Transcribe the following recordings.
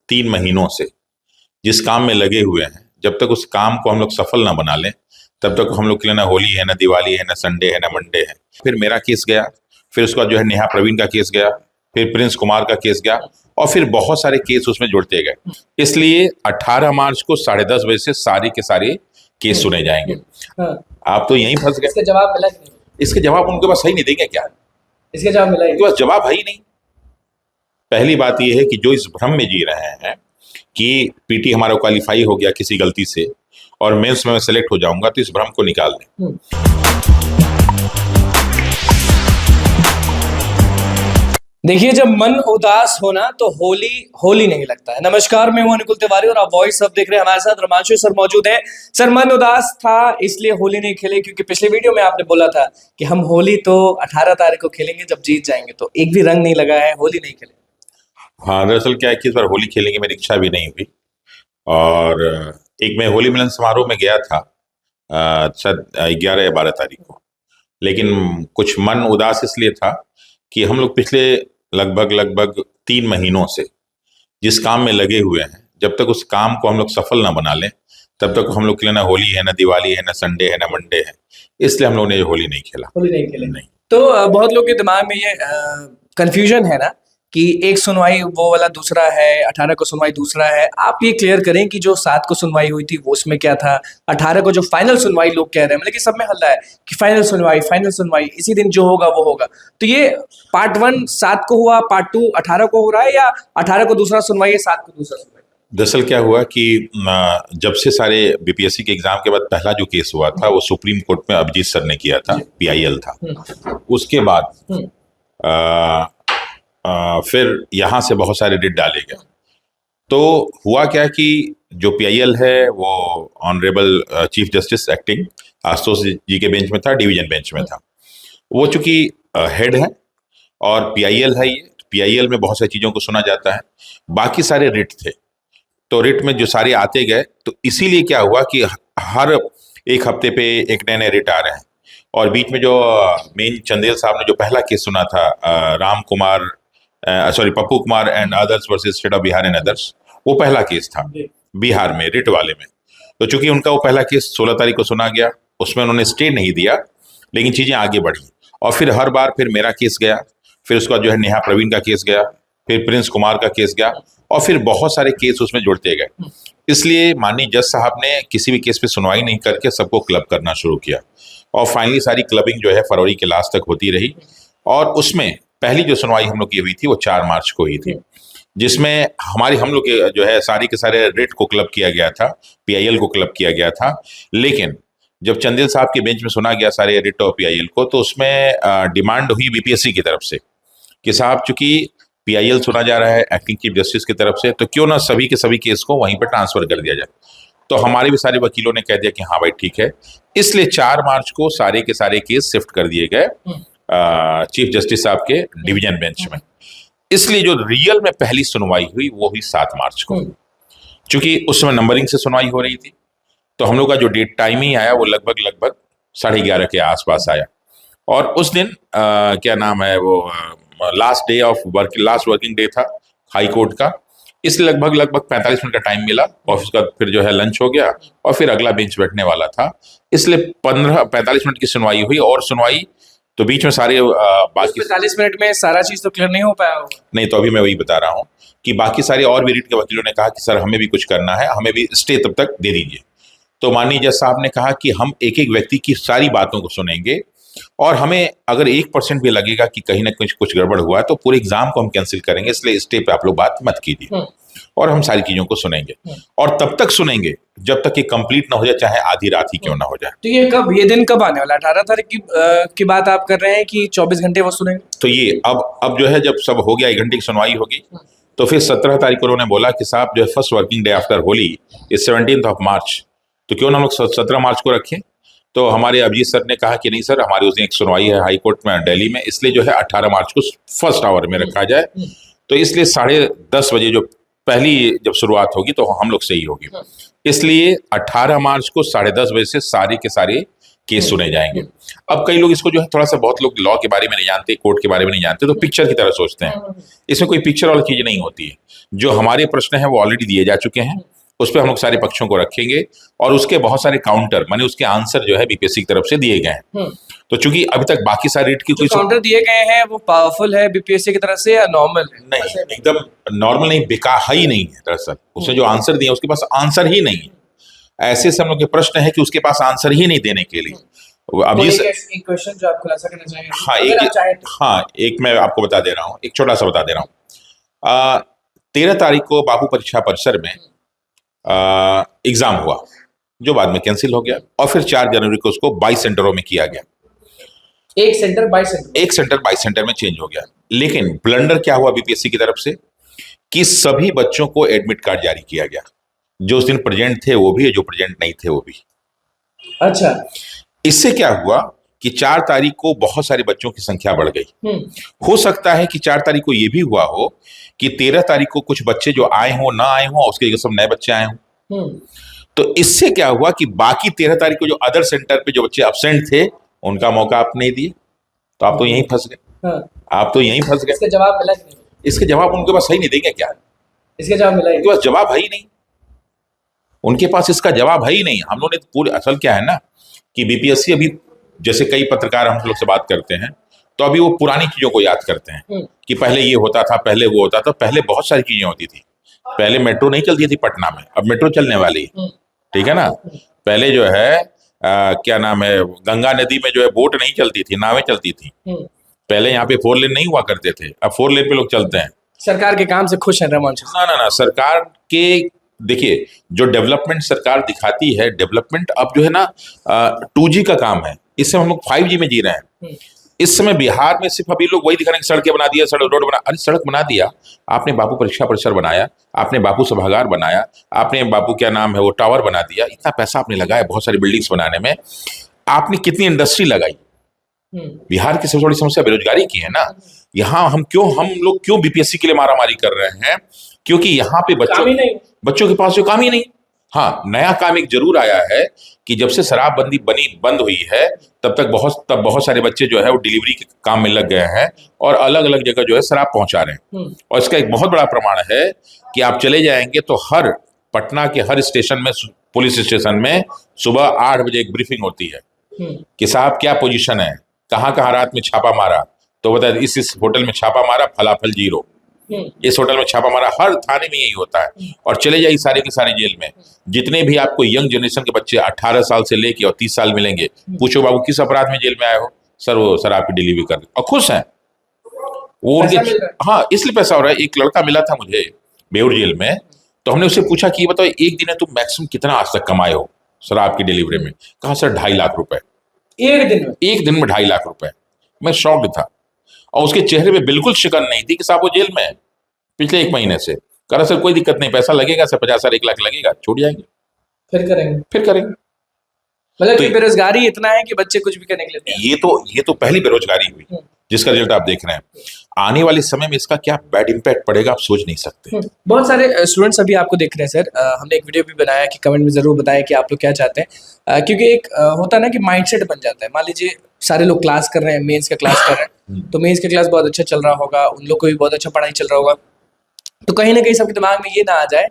3 महीनों से जिस काम में लगे हुए हैं, जब तक उस काम को हम लोग सफल ना बना लें तब तक हम लोग के लिए ना होली है, ना दिवाली है, ना संडे है, ना मंडे है। फिर मेरा केस गया, फिर उसका जो है नेहा प्रवीण का केस गया, फिर प्रिंस कुमार का केस गया, और फिर बहुत सारे केस उसमें जुड़ते गए। इसलिए 18 मार्च को 10:30 बजे से सारे के सारे केस सुने जाएंगे। आप तो यहीं फंस गए। इसका जवाब मिला कि नहीं? इसके जवाब उनके पास सही नहीं देंगे क्या? इसका जवाब मिला उनके पास जवाब है ही नहीं। पहली बात यह है कि जो इस भ्रम में जी रहे हैं कि पीटी हमारा क्वालिफाई हो गया किसी गलती से और मेंस में मैं सेलेक्ट हो जाऊंगा, तो इस भ्रम को निकाल दें। देखिए, जब मन उदास होना तो होली नहीं लगता है। नमस्कार, मैं हूं अनुकुल तिवारी और आप वॉइस अब देख रहे हैं। हमारे साथ रोमांचु सर मौजूद है। सर, मन उदास था इसलिए होली नहीं खेले, क्योंकि पिछले वीडियो में आपने बोला था कि हम होली तो 18 तारीख को खेलेंगे जब जीत जाएंगे, तो एक भी रंग नहीं लगा है, होली नहीं खेले। हाँ, दरअसल क्या है कि इस बार होली खेलेंगे मेरी इच्छा भी नहीं हुई। और एक मैं होली मिलन समारोह में गया था शायद 11 या 12 तारीख को, लेकिन कुछ मन उदास इसलिए था कि हम लोग पिछले लगभग 3 महीनों से जिस काम में लगे हुए हैं, जब तक उस काम को हम लोग सफल ना बना लें तब तक हम लोग के लिए ना होली है, ना दिवाली है, ना संडे है, ना मंडे है। इसलिए हम लोगों ने ये होली नहीं खेला। होली नहीं खेले नहीं। तो बहुत लोग के दिमाग में ये कंफ्यूजन है ना कि एक सुनवाई वो वाला दूसरा है, 18 को सुनवाई दूसरा है। आप ये क्लियर करें कि जो 7 को सुनवाई हुई थी वो उसमें क्या था, 18 को जो फाइनल सुनवाई लोग कह रहे हैं, मतलब कि सब में हल्ला है कि फाइनल सुनवाई इसी दिन जो होगा वो होगा। तो ये पार्ट 1 7 को हुआ, पार्ट 2 18 को हो रहा है, या 18 को दूसरा सुनवाई है, 7 को दूसरा सुनवाई? दरअसल क्या हुआ कि जब से सारे बीपीएससी के एग्जाम के बाद पहला जो केस हुआ था वो सुप्रीम कोर्ट में अभिजीत सर ने किया था, पीआईएल था। उसके बाद फिर यहाँ से बहुत सारे रिट डाले गए। तो हुआ क्या कि जो पीआईएल है वो honourable chief justice acting Ashutosh ji के बेंच में था, डिवीजन बेंच में था। वो चूंकि हेड है और पीआईएल है, ये पीआईएल में बहुत सारी चीज़ों को सुना जाता है। बाकी सारे रिट थे, तो रिट में जो सारे आते गए, तो इसीलिए क्या हुआ कि हर एक हफ्ते पे एक नए नए रिट आ रहे हैं। और बीच में जो मेन चंदेल साहब ने जो पहला केस सुना था, Pappu Kumar and others versus state of Bihar and others, वो पहला केस था बिहार में रिट वाले में। तो चूंकि उनका वो पहला केस 16 तारीख को सुना गया, उसमें उन्होंने स्टे नहीं दिया, लेकिन चीजें आगे बढ़ी। और फिर हर बार फिर मेरा केस गया, फिर उसका जो है नेहा प्रवीण का केस गया, फिर प्रिंस कुमार का केस गया, और फिर बहुत सारे केस उसमें जुड़ते गए। इसलिए माननीय जज साहब ने किसी भी केस पे सुनवाई नहीं करके सबको क्लब करना शुरू किया, और फाइनली सारी क्लबिंग जो है फरवरी के लास्ट तक होती रही। और उसमें पहली जो सुनवाई हम लोग की हुई थी वो 4 मार्च को हुई थी, जिसमें हम लोग के जो है सारे के सारे रिट को क्लब किया गया था, पीआईएल को क्लब किया गया था। लेकिन जब चंदेल साहब के बेंच में सुना गया सारे रिट और पीआईएल को, तो उसमें डिमांड हुई बीपीएससी की तरफ से कि साहब चूंकि पीआईएल सुना जा रहा है एक्टिंग चीफ जस्टिस की तरफ से, तो क्यों ना सभी के सभी केस को वहीं पर ट्रांसफर कर दिया जाए। तो हमारे भी सारे वकीलों ने कह दिया कि हाँ भाई ठीक है। इसलिए 4 मार्च को सारे के सारे केस शिफ्ट कर दिए गए चीफ जस्टिस साहब के डिवीजन बेंच में। इसलिए जो रियल में पहली सुनवाई हुई वो हुई 7 मार्च को, क्योंकि उस समय नंबरिंग से सुनवाई हो रही थी। तो हम लोग का जो डेट टाइम ही आया वो लगभग 11:30 के आसपास आया। और उस दिन क्या नाम है वो लास्ट वर्किंग डे था हाई कोर्ट का, इसलिए लगभग 45 मिनट का टाइम मिला। और उसका फिर जो है लंच हो गया और फिर अगला बेंच बैठने वाला था, इसलिए 45 मिनट की सुनवाई हुई। और सुनवाई तो बीच में सारे बाकी 45 मिनट में सारा चीज तो क्लियर नहीं हो पाया होगा। नहीं, तो अभी मैं वही बता रहा हूँ कि बाकी सारे और भी रिट के वकीलों ने कहा कि सर हमें भी कुछ करना है, हमें भी स्टे तब तक दे दीजिए। तो माननीय जज साहब ने कहा कि हम एक एक व्यक्ति की सारी बातों को सुनेंगे, और हमें अगर 1% भी लगेगा कि कहीं ना कुछ गड़बड़ हुआ है तो पूरे एग्जाम को हम कैंसिल करेंगे, इसलिए स्टे पे आप लोग बात मत कीजिए, और हम सारी चीजों को सुनेंगे। और तब तक सुनेंगे जब तक ये कंप्लीट ना हो जाए, चाहे आधी रात ही क्यों ना हो जाए। तो ये दिन कब आने वाला? 18 तारीख की बात आप कर रहे हैं कि 24 घंटे वो सुनेंगे? तो ये अब जो है जब सब हो गया, 1 घंटे की सुनवाई होगी, तो फिर 17 तारीख को उन्होंने बोला कि साहब जो है first working day after Holi is 17 मार्च, तो क्यों ना हम लोग 17 मार्च को रखें। तो हमारे अभिजीत सर ने कहा कि नहीं सर, हमारी उस दिन एक सुनवाई है हाई कोर्ट में दिल्ली में, इसलिए जो है 18 मार्च को फर्स्ट आवर में रखा जाए। तो इसलिए 10:30 बजे जो पहली जब शुरुआत होगी तो हम लोग सही होगी। इसलिए 18 मार्च को 10:30 बजे से सारे के सारे केस सुने जाएंगे। अब कई लोग इसको जो है थोड़ा सा, बहुत लोग लॉ के बारे में नहीं जानते, कोर्ट के बारे में नहीं जानते, तो पिक्चर की तरह सोचते हैं। इसमें कोई पिक्चर वाली चीज नहीं होती है। जो हमारे प्रश्न है वो ऑलरेडी दिए जा चुके हैं, उस पर हम लोग सारे पक्षों को रखेंगे और उसके बहुत सारे काउंटर, माने उसके आंसर जो है बीपीएससी की तरफ से दिए गए हैं। तो चूंकि अभी तक बाकी सारी रीट की कोई काउंटर दिए गए हैं वो पावरफुल है बीपीएससी की तरफ से या नॉर्मल है? नहीं, एकदम नॉर्मल नहीं, बेकार ही नहीं है। दरअसल उसने जो आंसर दिया उसके पास आंसर ही नहीं है। ऐसे सब लोग के प्रश्न है कि उसके पास आंसर ही नहीं देने के लिए। अब ये एक क्वेश्चन जो आप खुलासा करना चाहेंगे? हाँ, एक मैं आपको बता दे रहा हूँ, एक छोटा सा बता दे रहा हूँ। 13 तारीख को बापू परीक्षा परिसर में एग्जाम हुआ, जो बाद में कैंसिल हो गया, और फिर 4 जनवरी को उसको 22 सेंटरों में किया गया। एक सेंटर 22 सेंटर में चेंज हो गया। लेकिन ब्लंडर क्या हुआ बीपीएससी की तरफ से कि सभी बच्चों को एडमिट कार्ड जारी किया गया। जो उस दिन प्रेजेंट थे वो भी, जो प्रेजेंट नहीं थे वो भी। अच्छा, इससे क्या हुआ कि 4 तारीख को बहुत सारे बच्चों की संख्या बढ़ गई। हो सकता है कि 4 तारीख को ये भी हुआ हो कि 13 तारीख को कुछ बच्चे जो आए हों ना आए हों, उसके सब नए बच्चे आए हों। तो इससे क्या हुआ कि बाकी 13 तारीख को जो अदर सेंटर पे जो बच्चे एब्सेंट थे उनका मौका आप नहीं दिए, तो आप तो यहीं फंस गए। आप तो यहीं फंस गए। इसका जवाब मिला कि नहीं? इसके जवाब उनके पास सही नहीं देंगे क्या? इसका जवाब मिला? उनके पास जवाब है ही नहीं। उनके पास इसका जवाब है ही नहीं। हम लोग ने पूरे, असल क्या है ना कि बीपीएससी अभी, जैसे कई पत्रकार हम लोग से बात करते हैं तो अभी वो पुरानी चीजों को याद करते हैं कि पहले ये होता था, पहले वो होता था। पहले बहुत सारी चीजें होती थी। पहले मेट्रो नहीं चलती थी पटना में, अब मेट्रो चलने वाली है, ठीक है ना। पहले जो है क्या नाम है, गंगा नदी में जो है बोट नहीं चलती थी, नावें चलती थी। पहले यहाँ पे 4 लेन नहीं हुआ करते थे, अब 4 लेन पे लोग चलते हैं। सरकार के काम से खुश है रमन? ना, सरकार के, देखिए जो डेवलपमेंट सरकार दिखाती है, डेवलपमेंट अब जो है ना 2G का काम है। इस समय हम लोग 5G में जी रहे हैं। इस समय बिहार में सिर्फ अभी लोग वही दिखा रहे हैं, सड़कें बना दिया, सड़क रोड बना। अरे सड़क बना दिया आपने, बापू परीक्षा परिसर बनाया आपने, बापू सभागार बनाया आपने, बापू क्या नाम है वो टावर बना दिया। इतना पैसा आपने लगाया बहुत सारी बिल्डिंग्स बनाने में, आपने कितनी इंडस्ट्री लगाई। बिहार की सबसे बड़ी समस्या बेरोजगारी की है ना। यहाँ हम लोग क्यों बीपीएससी के लिए मारामारी कर रहे हैं? क्योंकि यहाँ पे बच्चों के पास जो काम ही नहीं। हाँ, नया काम एक जरूर आया है कि जब से शराबबंदी बंद हुई है तब बहुत सारे बच्चे जो है वो डिलीवरी के काम में लग गए हैं और अलग अलग जगह जो है शराब पहुंचा रहे हैं। और इसका एक बहुत बड़ा प्रमाण है कि आप चले जाएंगे तो पटना के हर स्टेशन में, पुलिस स्टेशन में सुबह 8 बजे एक ब्रीफिंग होती है कि साहब क्या पोजीशन है, कहाँ रात में छापा मारा, तो बता इस होटल में छापा मारा, फलाफल 0, इस होटल में छापा मारा। हर थाने में यही होता है। और चले जाइए सारे के सारे जेल में, जितने भी आपको यंग जनरेशन के बच्चे 18 साल से लेके और 30 साल मिलेंगे, पूछो बाबू किस अपराध में जेल में आए हो? सर वो शराब की डिलीवरी कर, और खुश हैं वो उनके। हाँ, इसलिए पैसा हो रहा है। एक लड़का मिला था मुझे बेउर जेल में, तो हमने उससे पूछा कि बताओ एक दिन में तुम मैक्सिमम कितना आज तक कमाए हो शराब की डिलीवरी में? कहा सर 2.5 लाख रुपए। एक दिन में 2.5 लाख रुपए। मैं शॉक्ड था। और उसके चेहरे पे बिल्कुल शिकन नहीं थी कि साहब वो जेल में है पिछले 1 महीने से। कह रहा सर कोई दिक्कत नहीं, पैसा लगेगा सर, 50,000 1 लाख लगेगा, छूट जाएंगे, फिर करेंगे। मतलब तो बेरोजगारी इतना है कि बच्चे कुछ भी करने के लिए। ये तो पहली बेरोजगारी हुई जिसका रिजल्ट आप देख रहे हैं। आने वाले समय में इसका क्या बैड इम्पैक्ट पड़ेगा आप सोच नहीं सकते। बहुत सारे स्टूडेंट्स अभी आपको देख रहे हैं सर। हमने एक वीडियो भी बनाया कि कमेंट में जरूर बताएं कि आप लोग क्या चाहते हैं, क्योंकि एक होता है ना कि माइंडसेट बन जाता है। मान लीजिए सारे लोग क्लास कर रहे हैं, मेंस का क्लास कर रहे हैं, तो मेंस का क्लास बहुत अच्छा चल रहा होगा, उन लोग को भी बहुत अच्छा पढ़ाई चल रहा होगा, तो कहीं ना कहीं सबके दिमाग में ये ना आ जाए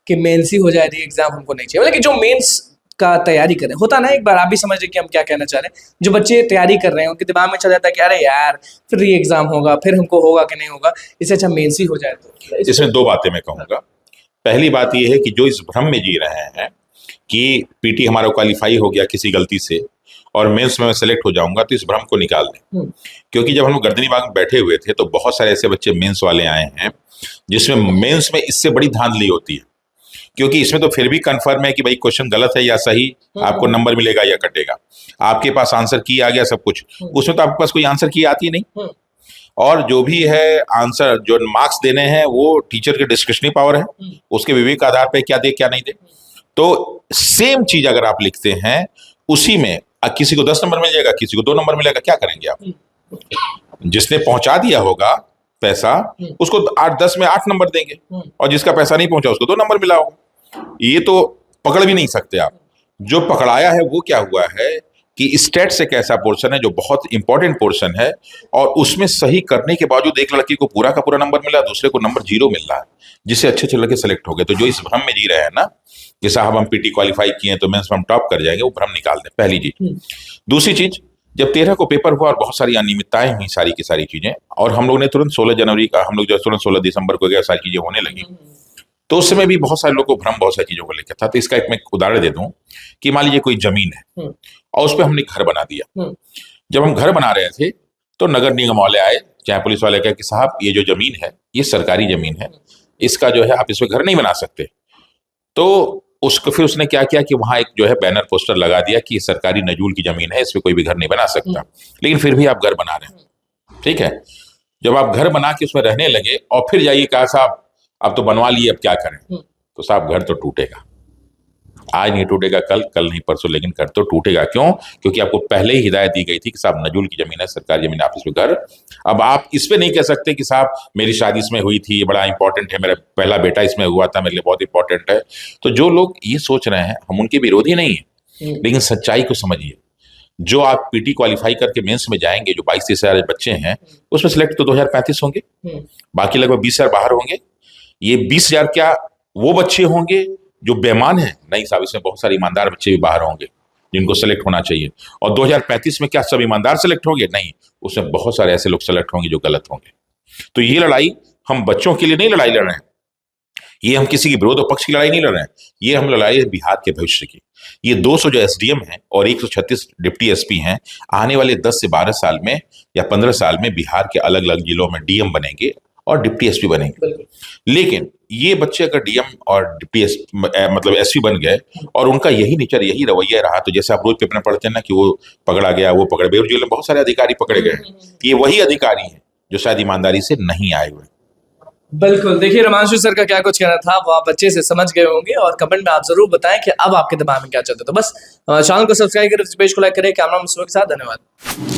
कि मेंस ही हो जाए, एग्जाम हमको नहीं चाहिए। मतलब कि जो मेंस का तैयारी कर रहे हैं, होता ना, एक बार आप भी समझ रहे कि हम क्या कहना चाह रहे हैं। जो बच्चे तैयारी कर रहे हैं उनके दिमाग में चल जाता है कि अरे यार फिर री एग्जाम होगा, फिर हमको होगा कि नहीं होगा, इससे अच्छा मेंस ही हो जाए। तो इसमें 2 बातें मैं कहूँगा। पहली बात ये है कि जो इस भ्रम में जी रहे हैं कि पीटी हमारा क्वालिफाई हो गया किसी गलती से और मेंस में मैं सेलेक्ट हो जाऊंगा, तो इस भ्रम को निकाल दें। क्योंकि जब हम लोग गर्दनी बाग में बैठे हुए थे तो बहुत सारे ऐसे बच्चे मेंस वाले आए हैं जिसमें मेंस में इससे बड़ी धांधली होती है। क्योंकि इसमें तो फिर भी कंफर्म है कि भाई क्वेश्चन गलत है या सही, आपको नंबर मिलेगा या कटेगा। आपके पास आंसर की आ गया सब कुछ, उसमें तो आपके पास कोई आंसर की आती नहीं। और जो भी है आंसर, जो मार्क्स देने हैं वो टीचर के डिस्क्रिशनरी पावर है, उसके विवेक आधार पे क्या दे क्या नहीं दे। तो सेम चीज अगर आप लिखते हैं उसी में किसी को 10 नंबर मिल जाएगा, किसी को 2 नंबर मिलेगा, क्या करेंगे आप? जिसने पहुंचा दिया होगा पैसा उसको 8-10 में 8 नंबर देंगे और जिसका पैसा नहीं पहुंचा उसको 2 नंबर मिला होगा। ये तो पकड़ भी नहीं सकते आप। जो पकड़ाया है वो क्या हुआ है कि स्टैट्स एक ऐसा पोर्शन है जो बहुत इंपॉर्टेंट पोर्शन है, और उसमें सही करने के बावजूद एक लड़की को पूरा का पूरा नंबर मिला, दूसरे को नंबर 0 मिल रहा है, जिससे अच्छे अच्छे लड़के सेलेक्ट हो गए। तो जो इस भ्रम में जी रहे हैं ना कि साहब हम पीटी क्वालिफाई किए तो मेंस में हम टॉप कर जाएंगे, वो भ्रम निकाल दें, पहली चीज। दूसरी चीज, जब 13 को पेपर हुआ और बहुत सारी अनियमितताएं हुई, सारी की सारी चीजें, और हम लोग ने तुरंत 16 जनवरी का, हम लोग जो तुरंत 16 दिसंबर को गया, सारी चीजें होने लगी, तो उस समय भी बहुत सारे लोगों को भ्रम बहुत सारी चीजों को लेकर था। तो इसका एक मैं उदाहरण दे दूं कि मान लीजिए कोई जमीन है और उस पर हमने घर बना दिया। जब हम घर बना रहे थे तो नगर निगम वाले आए, चाहे पुलिस वाले कहे कि साहब ये जो जमीन है ये सरकारी जमीन है, इसका जो है आप इस पे घर नहीं बना सकते। तो उसको फिर उसने क्या किया कि वहां एक जो है बैनर पोस्टर लगा दिया कि ये सरकारी नजूल की जमीन है, इस पे कोई भी घर नहीं बना सकता, लेकिन फिर भी आप घर बना रहे हैं। ठीक है, जब आप घर बना के उसमें रहने लगे और फिर जाइए कहा साहब अब तो बनवा लिए, अब क्या करें, तो साहब घर तो टूटेगा, आज नहीं टूटेगा कल, कल नहीं परसों, लेकिन घर तो टूटेगा। क्यों? क्योंकि आपको पहले ही हिदायत दी गई थी कि साहब नजूल की जमीन है, सरकारी जमीन, आप इसमें घर, अब आप इस पे नहीं कह सकते कि साहब मेरी शादी इसमें हुई थी, बड़ा इंपॉर्टेंट है, मेरा पहला बेटा इसमें हुआ था, मेरे लिए बहुत इंपॉर्टेंट है। तो जो लोग ये सोच रहे हैं, हम उनके विरोधी नहीं है, लेकिन सच्चाई को समझिए। जो आप पीटी क्वालिफाई करके मेंस में जाएंगे, जो 22-23 हजार बच्चे हैं, उसमें सिलेक्ट तो 2035 होंगे, बाकी लगभग 20 हजार बाहर होंगे। ये 20 हजार क्या वो बच्चे होंगे जो बेईमान हैं? नहीं साहब, इसमें बहुत सारे ईमानदार बच्चे भी बाहर होंगे जिनको सेलेक्ट होना चाहिए। और 2035 में क्या सब ईमानदार सेलेक्ट होंगे? नहीं, उसमें बहुत सारे ऐसे लोग सेलेक्ट होंगे जो गलत होंगे। तो ये लड़ाई हम बच्चों के लिए नहीं लड़ाई लड़ रहे हैं, ये हम किसी की विरोध पक्ष की लड़ाई नहीं लड़ रहे हैं, ये हम लड़ाई है बिहार के भविष्य की। ये 200 जो एसडीएम हैं और 136 डिप्टी एसपी हैं, आने वाले 10 से 12 साल में या 15 साल में बिहार के अलग अलग जिलों में डीएम बनेंगे और डिप्टी एसपी बनेंगे। लेकिन ये बच्चे अगर डीएम और डिप्टी मतलब एसपी बन गए और उनका यही नेचर, यही रवैया रहा, तो जैसे आप रोज पेपर में पढ़ते हैं ना कि वो पकड़ा गया, वो पकड़े, बेऊर जेल में बहुत सारे अधिकारी पकड़े गए, ये वही अधिकारी हैं जो शायद ईमानदारी से नहीं आए हुए। बिल्कुल, देखिए हिमांशु सर का क्या कुछ कहना था वो आप अच्छे से समझ गए होंगे, और कमेंट में आप जरूर बताएं कि अब आपके दिमाग में क्या चलता है। तो बस चैनल को सब्सक्राइब करें, पेज को लाइक करें। कैमरा मैन के साथ धन्यवाद।